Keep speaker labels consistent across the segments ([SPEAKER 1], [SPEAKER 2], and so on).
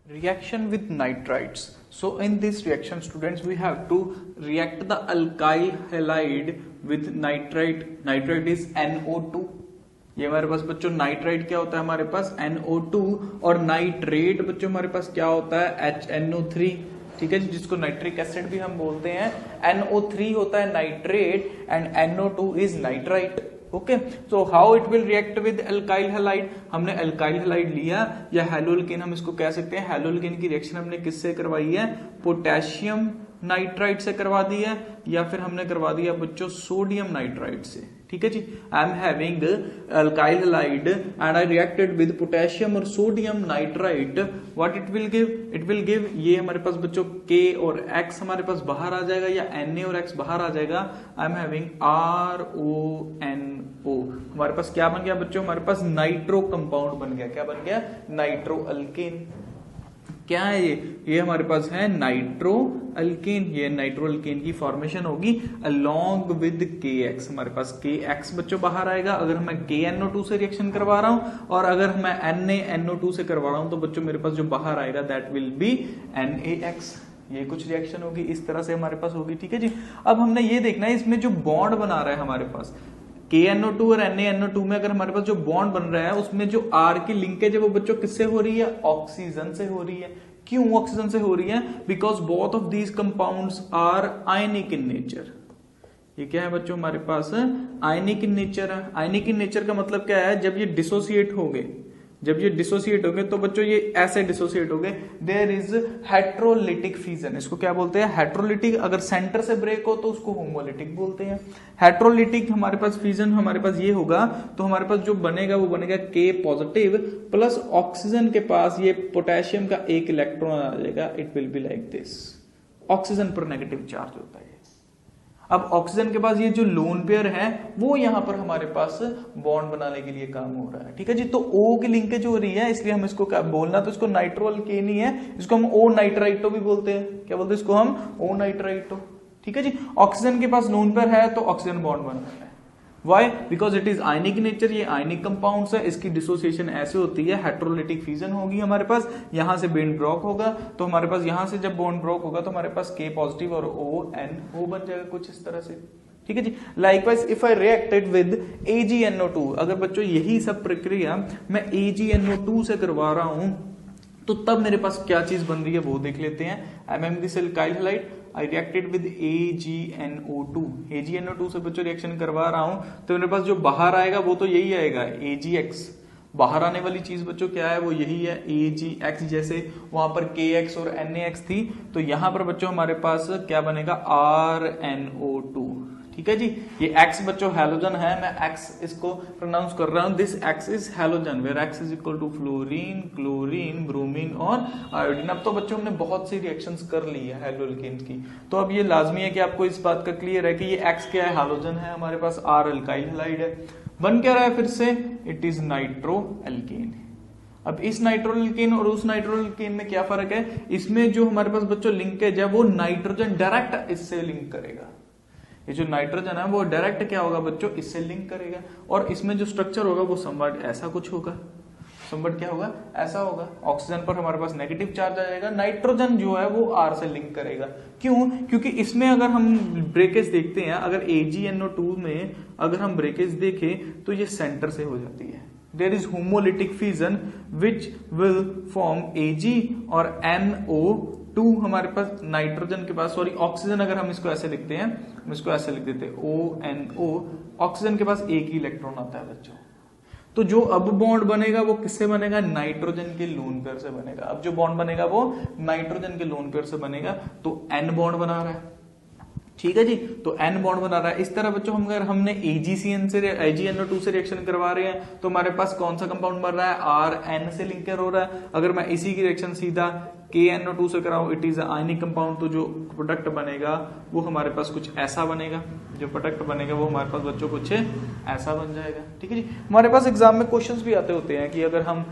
[SPEAKER 1] Reaction with nitrites. So in this reaction, students, we have to react the alkyl halide with nitrite. Nitrite is NO2. ये हमारे पास बच्चों nitrite क्या होता है, हमारे पास NO2, और नाइट्रेट बच्चों हमारे पास क्या होता है, HNO3. ठीक है जी, जिसको नाइट्रिक एसिड भी हम बोलते हैं. NO3 होता है nitrate and NO2 is nitrite. Okay, so how it will react with alkyl halide. हमने एल्काइल हैलाइड लिया या हैलोल्केन हम इसको कह सकते हैं. हैलोल्केन की रिएक्शन हमने किससे करवाई है, पोटेशियम नाइट्राइट से करवा दी है, या फिर हमने करवा दिया बच्चों सोडियम नाइट्राइट से. ठीक है जी, I am having alkyl halide and I reacted with potassium और sodium nitrite. What it will give, it will give, ये हमारे पास बच्चों K और X हमारे पास बाहर आ जाएगा या Na और X बाहर आ जाएगा. आई एम हैविंग RONO. हमारे पास क्या बन गया बच्चों, हमारे पास नाइट्रो कंपाउंड बन गया. क्या बन गया, नाइट्रो अल्केन. क्या है ये हमारे पास है नाइट्रो अल्केन. ये नाइट्रो अल्केन की फॉर्मेशन होगी अलोंग विद KX. हमारे पास KX बच्चों बाहर आएगा अगर मैं KNO2 से रिएक्शन करवा रहा हूं, और अगर मैं NaNO2 से करवा रहा हूं तो बच्चों मेरे पास जो बाहर आएगा दैट विल बी NaX. ये कुछ रिएक्शन होगी इस तरह से हमारे पास होगी. ठीक है जी, अब हमने ये देखना है इसमें जो बॉन्ड बना रहा है हमारे पास KNO2 और NaNO2 में, अगर हमारे पास जो बॉन्ड बन रहा है उसमें जो R की लिंकेज है वो बच्चों किससे हो रही है, ऑक्सीजन से हो रही है. क्यों ऑक्सीजन से हो रही है, because both of these compounds are ionic in nature. ये क्या है बच्चों, हमारे पास आयनिक इन नेचर है. आयनिक इन नेचर का मतलब क्या है, जब ये डिसोसिएट हो गए, जब ये डिसोसिएट हो गए तो बच्चों ये ऐसे डिसोसिएट हो गए. There is heterolytic fusion. इसको क्या बोलते हैं, हेट्रोलिटिक. अगर सेंटर से ब्रेक हो तो उसको होमोलिटिक बोलते हैं. हेट्रोलिटिक हमारे पास फ्यूजन हमारे पास ये होगा तो हमारे पास जो बनेगा वो बनेगा K पॉजिटिव प्लस ऑक्सीजन के पास ये पोटेशियम का एक इलेक्ट्रॉन आ जाएगा. It will be like this. Oxygen पर नेगेटिव चार्ज होता है. अब ऑक्सीजन के पास ये जो लोन पेयर है वो यहां पर हमारे पास बॉन्ड बनाने के लिए काम हो रहा है. ठीक है जी, तो O की लिंकेज हो रही है, इसलिए हम इसको क्या बोलना, तो इसको नाइट्रो अल्केन ही है. इसको हम O नाइट्राइटो भी बोलते हैं. क्या बोलते हैं इसको हम, O नाइट्राइटो. ठीक है जी, ऑक्सीजन के पास लोन पेयर है तो ऑक्सीजन बॉन्ड बन रहा है. Why? Because it is ionic nature. ये आयनिक कंपाउंड्स है, इसकी डिसोसिएशन ऐसे होती है, हेट्रोलिटिक फ्यूजन होगी हमारे पास. यहां से बॉन्ड ब्रोक होगा तो हमारे पास यहां से जब बॉन्ड ब्रोक होगा तो हमारे पास K पॉजिटिव और ONO बन जाएगा कुछ इस तरह से. ठीक है जी, likewise if I reacted with AgNO2, अगर बच्चों यही सब प्रक्रिया मैं AgNO2 से करवा रहा हूं तो तब मेरे पास क्या चीज बन रही है वो देख लेते हैं. I am this alkyl halide, I reacted with AgNO2. AgNO2 से बच्चों रिएक्शन करवा रहा हूं तो मेरे पास जो बाहर आएगा वो तो यही आएगा AgX. बाहर आने वाली चीज बच्चों क्या है, वो यही है AgX. जैसे वहां पर KX और NaX थी तो यहां पर बच्चों हमारे पास क्या बनेगा, RNO2. ठीक है जी, ये X बच्चों हैलोजन है, मैं X इसको प्रोनाउंस कर रहा हूं. This X is halogen where X is equal to fluorine, chlorine, bromine और आयोडीन. अब तो बच्चों हमने बहुत सी रिएक्शंस कर ली है हैलोल्केन्स की, तो अब ये लाजमी है कि आपको इस बात का क्लियर है कि ये X क्या है, हैलोजन है, हमारे पास R अल्काइल हैलाइड है. बन क्या रहा है फिर से, इट इज नाइट्रो अल्केन. अब इस नाइट्रो अल्केन और उस नाइट्रो अल्केन में क्या फर्क है, इसमें जो हमारे पास बच्चों लिंकेज है वो नाइट्रोजन डायरेक्ट इससे लिंक करेगा. ये जो नाइट्रोजन है वो डायरेक्ट क्या होगा बच्चों, इससे लिंक करेगा. और इसमें जो स्ट्रक्चर होगा वो समवट ऐसा कुछ होगा. समवट क्या होगा, ऐसा होगा. ऑक्सीजन पर हमारे पास नेगेटिव चार्ज आ जाएगा, नाइट्रोजन जो है वो R से लिंक करेगा. क्यों, क्योंकि इसमें अगर हम ब्रेकेज देखते हैं, अगर AgNO2 में अगर हम ब्रेकेज देखें तो ये सेंटर से हो जाती है. There is homolytic fusion which will form Ag और NO2 हमारे पास नाइट्रोजन के पास, सॉरी ऑक्सीजन, अगर हम इसको ऐसे लिखते हैं, हम इसको ऐसे लिख देते हैं ONO. ऑक्सीजन के पास एक ही इलेक्ट्रॉन आता है बच्चों. तो जो अब बॉन्ड बनेगा वो किससे बनेगा, नाइट्रोजन के लोन पेयर से बनेगा. अब जो बॉन्ड बनेगा वो नाइट्रोजन के लोन पेयर से बनेगा, तो N बॉन्ड बना रहा है. ठीक है जी, तो N बॉन्ड बना रहा है. इस तरह बच्चों हम अगर हमने AgNO2 से रिएक्शन करवा रहे हैं तो हमारे पास कौन सा कंपाउंड बन रहा है, RN से लिंकर हो रहा है. अगर मैं इसी की रिएक्शन सीधा KNO2 से कराऊं, इट इज आयनिक कंपाउंड, तो जो प्रोडक्ट बनेगा वो हमारे पास कुछ ऐसा बनेगा. जो प्रोडक्ट बनेगा वो हमारे पास बच्चों कुछ ऐसा बन जाएगा. ठीक है जी, हमारे पास एग्जाम में क्वेश्चंस भी आते होते हैं कि अगर हम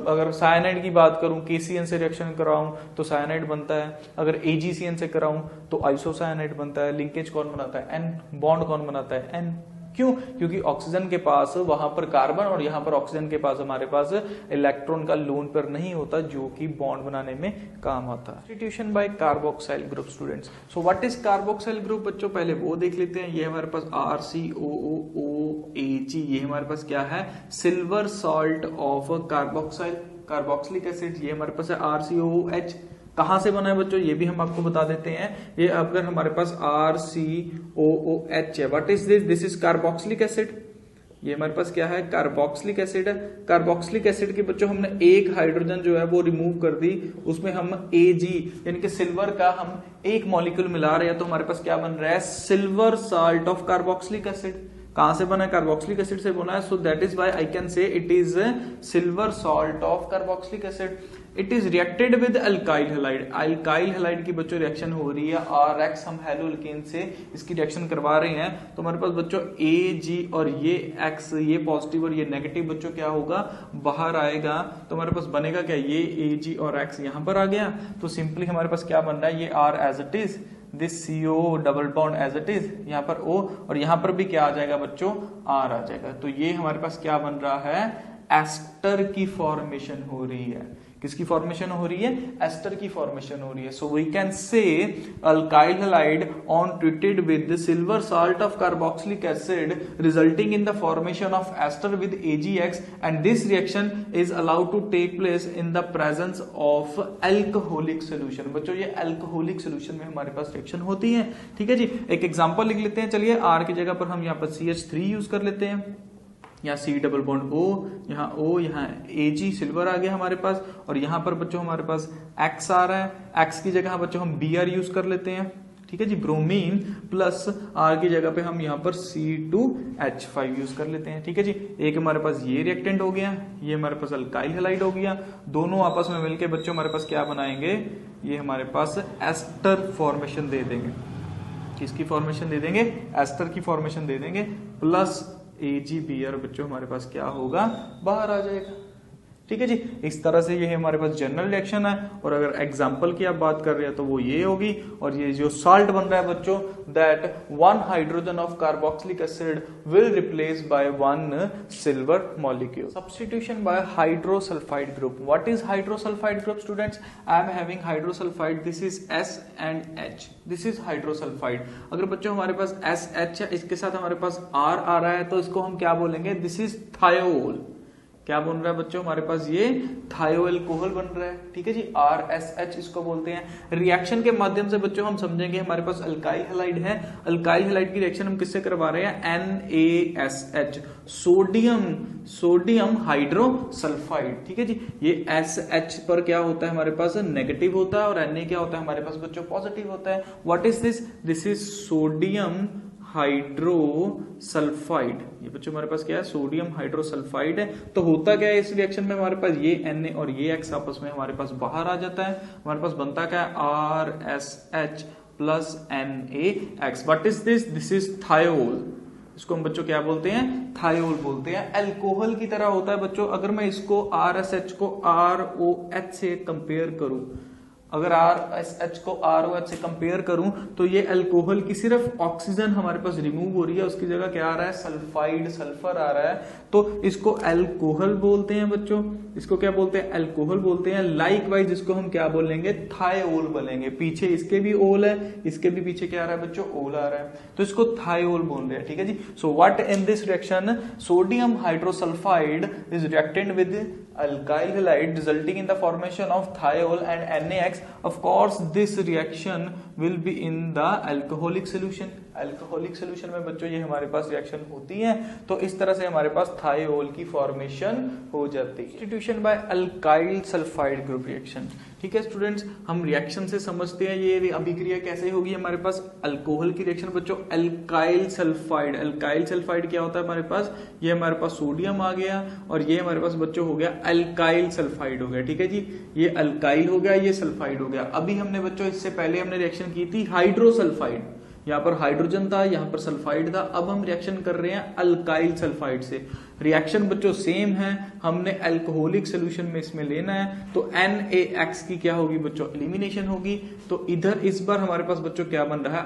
[SPEAKER 1] अगर साइनाइड की बात करूं, KCN से रिएक्शन कराऊं तो साइनाइड बनता है. अगर AgCN से कराऊं तो आइसोसाइनाइड बनता है. लिंकेज कौन बनाता है, N. बॉन्ड कौन बनाता है, N. क्यों? क्योंकि ऑक्सीजन के पास वहां पर कार्बन और यहां पर ऑक्सीजन के पास हमारे पास इलेक्ट्रॉन का लोन पेयर नहीं होता जो कि बॉन्ड बनाने में काम आता है। Substitution by carboxyl group students. So what is carboxyl group बच्चों, पहले वो देख लेते हैं। ये हमारे पास RCOOH, ये हमारे पास क्या है? Silver salt of carboxyl, carboxylic acid. ये हमारे पास है RCOOH। कहां से बना है बच्चों, ये भी हम आपको बता देते हैं। ये अगर हमारे पास RCOOH है, what is this? This is carboxylic acid. ये हमारे पास क्या है? कार्बोक्सिलिक एसिड है। कार्बोक्सिलिक एसिड के बच्चों हमने एक हाइड्रोजन जो है वो रिमूव कर दी, उसमें हम Ag यानी कि सिल्वर का हम एक मॉलिक्यूल मिला रहे हैं, तो हमारे पास क्या बन रहा है? Silver salt of carboxylic acid. कहां से बना है? कार्बोक्सिलिक एसिड से बना है। So that is why I can say it is silver salt of carboxylic acid. It is reacted with alkyl halide. Alkyl halide की बच्चों रिएक्शन हो रही है RX, हम हेलो अल्केन से इसकी रिएक्शन करवा रहे हैं, तो हमारे पास बच्चों Ag और ये X, ये पॉजिटिव और ये नेगेटिव बच्चों क्या होगा? बाहर आएगा। तो हमारे पास बनेगा क्या? ये Ag और X यहां पर आ गया, तो सिंपली हमारे पास क्या बन रहा है? ये R as it is, this CO double bond as it is, यहाँ पर O और यहाँ पर भी क्या आ जाएगा बच्चों? R आ जाएगा। तो ये हमारे पास क्या बन रहा है? एस्टर की फॉर्मेशन हो रही है। किसकी फॉर्मेशन हो रही है? एस्टर की फॉर्मेशन हो रही है। So we can say alkyl halide on treated with silver salt of carboxylic acid resulting in the formation of ester with AgX, and this reaction is allowed to take place in the presence of alcoholic solution. बच्चों ये alcoholic solution में हमारे पास reaction होती है। ठीक है जी, एक example लिख लेते हैं। चलिए R की जगह पर हम यहाँ पर CH3 यूज कर लेते हैं, यहाँ C डबल बॉन्ड O, यहाँ O, यहाँ Ag सिल्वर आ गया हमारे पास, और यहाँ पर बच्चों हमारे पास X आ रहा है। X की जगह बच्चों हम Br यूज कर लेते हैं। ठीक है जी, ब्रोमीन प्लस R की जगह पे हम यहाँ पर C2H5 यूज कर लेते हैं। ठीक है जी, एक हमारे पास ये रिएक्टेंट हो गया, ये हमारे पास अल्काइल हैलाइड हो गया। दोनों आपस में मिलके बच्चों हमारे पास क्या बनाएंगे? ये हमारे पास एस्टर फॉर्मेशन दे देंगे। किसकी फॉर्मेशन दे देंगे? एस्टर की फॉर्मेशन दे देंगे, प्लस AgBr बच्चों हमारे पास क्या होगा? बाहर आ जाएगा। ठीक है जी, इस तरह से ये हमारे पास जनरल रिएक्शन है। और अगर एग्जांपल की आप बात कर रहे हैं तो वो ये होगी। और ये जो साल्ट बन रहा है बच्चों, that 1 hydrogen of carboxylic acid will replace by 1 silver molecule. Substitution by hydrosulphide group. What is hydrosulphide group students? I am having hydrosulphide, this is S and H, this is hydrosulphide. अगर बच्चों हमारे पास SH है, इसके साथ हमारे पास R आ रहा है, तो इसको हम क्या बोलेंगे? This is thiol. क्या बन रहा है बच्चों? हमारे पास ये थायोअल्कोहल बन रहा है। ठीक है जी, RSH इसको बोलते हैं। रिएक्शन के माध्यम से बच्चों हम समझेंगे हमारे पास अल्काइल हैलाइड है। अल्काइल हैलाइड की रिएक्शन हम किससे करवा रहे हैं? NaSH, sodium hydrosulphide. ठीक है जी, ये SH पर क्या होता है? हमारे पास नेगेटिव होता है, और Na क्या होता है? हमारे पास बच्चों पॉजिटिव होता है। What is this? This is sodium hydrosulphide. ये बच्चों हमारे पास क्या है? सोडियम हाइड्रोसल्फाइड है। तो होता क्या है इस रिएक्शन में? हमारे पास ये Na और ये X आपस में हमारे पास बाहर आ जाता है। हमारे पास बनता क्या है? RSH plus NaX। What is this? This is thiol. इसको हम बच्चों क्या बोलते हैं? थायोल बोलते हैं। अल्कोहल की तरह होता है बच्चों। अगर मैं इसको RSH को ROH से कंपेयर करूं, अगर RSH को ROH से कंपेयर करूं, तो ये अल्कोहल की सिर्फ ऑक्सीजन हमारे पास रिमूव हो रही है, उसकी जगह क्या आ रहा है? सल्फाइड, सल्फर आ रहा है। तो इसको अल्कोहल बोलते हैं बच्चों। इसको क्या बोलते हैं? अल्कोहल बोलते हैं। लाइकवाइज इसको हम क्या बोलेंगे? थायोल बोलेंगे। पीछे इसके भी ओल है, इसके भी पीछे क्या आ रहा है बच्चों? ओल आ रहा है, तो इसको थायोल बोल रहे हैं। ठीक है जी। So what in this reaction? Sodium hydrosulphide is reacted with alkyl halide resulting in the formation of thiol and NaX. Of course this reaction will be in the alcoholic solution. Alcoholic solution में बच्चों ये हमारे पास reaction होती है, तो इस तरह से हमारे पास थायोल की फॉर्मेशन हो जाती है। Substitution by alkyl sulphide group reaction. ठीक है स्टूडेंट्स, हम रिएक्शन से समझते हैं ये अभिक्रिया कैसे होगी। हमारे पास अल्कोहल की रिएक्शन बच्चों अल्काइल सल्फाइड। अल्काइल सल्फाइड क्या होता है हमारे पास? ये हमारे पास सोडियम आ गया, और ये हमारे पास बच्चों हो गया अल्काइल सल्फाइड हो गया। ठीक है जी, ये अल्काइल हो गया, ये सल्फाइड हो गया। अभी हमने बच्चों इससे पहले हमने रिएक्शन की थी हाइड्रोसल्फाइड, यहाँ पर हाइड्रोजन था, यहाँ पर सल्फाइड था। अब हम रिएक्शन कर रहे हैं अल्काइल सल्फाइड से। रिएक्शन बच्चों सेम है, हमने अल्कोहलिक सोल्यूशन में इसमें लेना है, तो NaX की क्या होगी बच्चों, एलिमिनेशन होगी। तो इधर इस बार हमारे पास बच्चों क्या बन रहा है,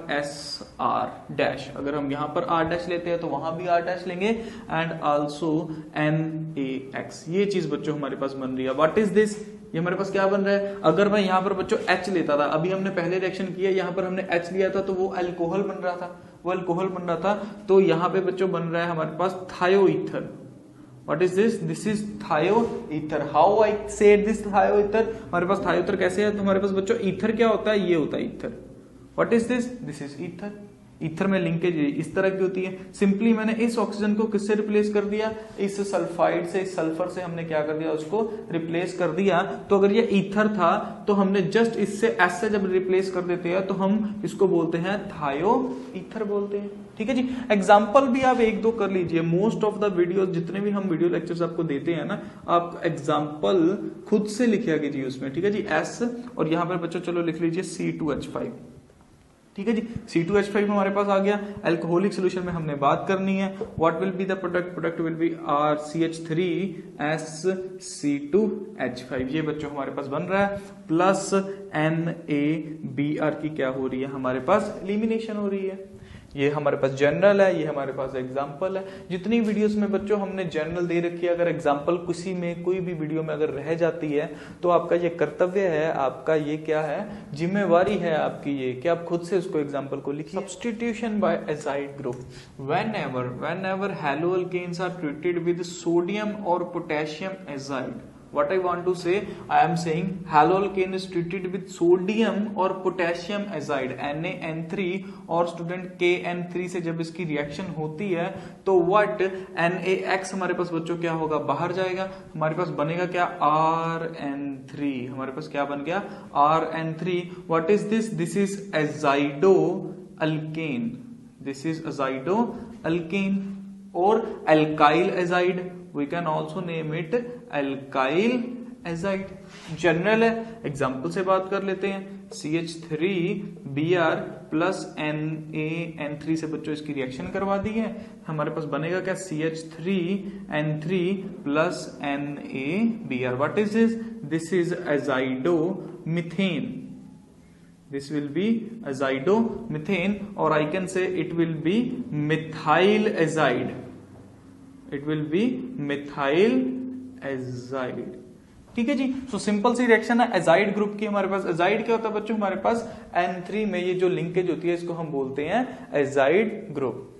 [SPEAKER 1] RSR डैश। अगर हम यहां पर R डैश लेते हैं तो वहां भी R डैश लेंगे, एंड आल्सो NaX। ये चीज बच्चों हमारे पास बन रही है। व्हाट इज दिस, ये हमारे पास क्या बन रहा है, अगर मैं यहां पर बच्चों H लेता था, अभी हमने पहले रिएक्शन किया, यहां पर हमने H लिया था तो वो अल्कोहल बन रहा था, वो अल्कोहल बन रहा था, तो यहां पे बच्चों बन रहा है हमारे पास thioether. What is this, this is thioether. How I said this thioether, हमारे पास थायोईथर कैसे है, तो हमारे पास बच्चों ईथर क्या होता है, ये होता है ether. What is this, this is ether. Ether में लिंकेज इस तरह की होती है। सिंपली मैंने इस ऑक्सीजन को किससे रिप्लेस कर दिया, इस सल्फाइड से, इस सल्फर से हमने क्या कर दिया, उसको रिप्लेस कर दिया। तो अगर ये ईथर था तो हमने जस्ट इससे एस से जब रिप्लेस कर देते हैं तो हम इसको बोलते हैं थायो ईथर बोलते हैं। ठीक है जी। एग्जाम्पल भी आप एक दो कर लीजिए। मोस्ट ऑफ द वीडियोस, जितने भी हम वीडियो लेक्चर्स आपको देते हैं ना, आप एग्जाम्पल खुद से लिखिया कीजिए उसमें। ठीक है जी। एस और यहां पर बच्चों चलो लिख लीजिए C2H5। ठीक है जी। C2H5 हमारे पास आ गया। अल्कोहलिक सोल्यूशन में हमने बात करनी है, what will be the product, product will be RCH3SC2H5। ये बच्चों हमारे पास बन रहा है, प्लस NaBr की क्या हो रही है, हमारे पास एलिमिनेशन हो रही है। ये हमारे पास जनरल है, ये हमारे पास एग्जाम्पल है। जितनी वीडियोस में बच्चों हमने जनरल दे रखी है, अगर एग्जाम्पल किसी में कोई भी वीडियो में अगर रह जाती है तो आपका ये कर्तव्य है, आपका ये क्या है, जिम्मेवारी है आपकी ये, कि आप खुद से उसको एग्जाम्पल को लिखिए। Substitution by azide group, whenever haloalkanes are treated with sodium or potassium azide, what I want to say, I am saying haloalkane is treated with sodium और potassium azide NaN3 और स्टूडेंट KN3 से जब इसकी reaction होती है तो what NaX हमारे पास बच्चों क्या होगा, बाहर जाएगा, हमारे पास बनेगा क्या, RN3। हमारे पास क्या बन गया, RN3। what is this, this is azidoalkane, this is azidoalkane or alkyl azide, we can also name it alkyl azide। General है, एग्जाम्पल से बात कर लेते हैं। CH3Br प्लस NaN3 से बच्चों इसकी रिएक्शन करवा दी है, हमारे पास बनेगा क्या, CH3N3 plus NaBr। What is this, this is azidomethane, this will be azidomethane, or I can say it will be methyl azide, it will be methyl azide। ठीक है जी। सो सिंपल सी रिएक्शन है azide group की। हमारे पास azide क्या होता है बच्चों, हमारे पास N3 में ये जो लिंकेज होती है इसको हम बोलते हैं एजाइड ग्रुप।